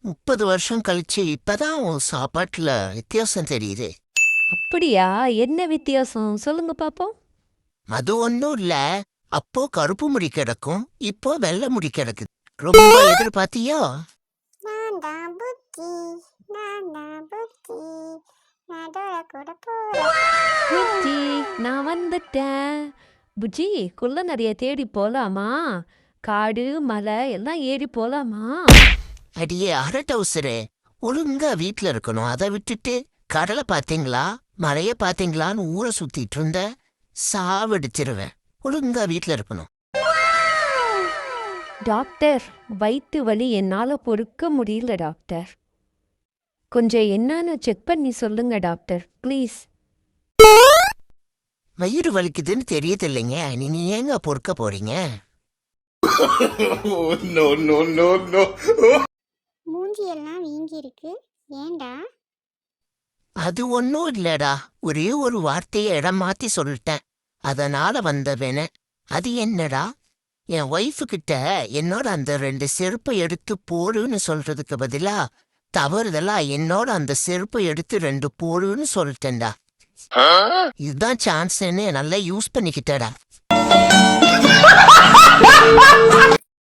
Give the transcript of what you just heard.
30 வருஷம் கழிச்சு இப்பதான் உன் சாப்பாட்டுல வித்தியாசம் தெரியுது. அப்படியா? என்ன வித்தியாசம் சொல்லுங்க பாப்போம். அது ஒன்றும் இல்ல. அப்போ கருப்பு முடி கிடக்கும், இப்போ வெள்ளை முடி கிடக்குது. ரொம்ப எதிர்பார்த்தியோ? நான் புத்தி நான் புத்தி நான் கூட போறேன். புஜ்ஜி, நான் வந்துட்டேன். புஜ்ஜி, குள்ள நிறைய தேடி போலாமா? காடு மலை எல்லாம் ஏறி போலாமா? அடியே அரட்டவுசரே, ஒழுங்கா வீட்ல இருக்கணும். அதை விட்டுட்டு கடலை பாத்தீங்களா மழைய பாத்தீங்களான்னு ஊரை சுத்திட்டு இருந்த சாவடிச்சிருவேன். ஒழுங்கா வீட்ல இருக்கணும். டாக்டர், வயிற்று வலி என்னால பொறுக்க முடியல டாக்டர். கொஞ்சம் என்னன்னு செக் பண்ணி சொல்லுங்க டாக்டர் ப்ளீஸ். வயிறு வலிக்குதுன்னு தெரியுது இல்லைங்க, நீங்க ஏங்க பொறுக்க போறீங்க? No, no, no, no. மூஞ்சி எல்லாம் வீங்கி இருக்கு. ஏண்டா? அது ஒன்றும் இல்லடா, ஒரே ஒரு வார்த்தையை இடம் மாத்தி சொல்லிட்டேன், அதனால வந்தவேன. அது என்னடா, என் ஒய்ஃபு கிட்ட என்னோட அந்த 2 செருப்பை எடுத்து போடுன்னு சொல்றதுக்கு பதிலா தவறுதலா என்னோட அந்த செருப்பை எடுத்து 2 போடுன்னு சொல்லிட்டேன்டா. இதுதான் சான்ஸ்ன்னு நல்லா யூஸ் பண்ணிக்கிட்டடா.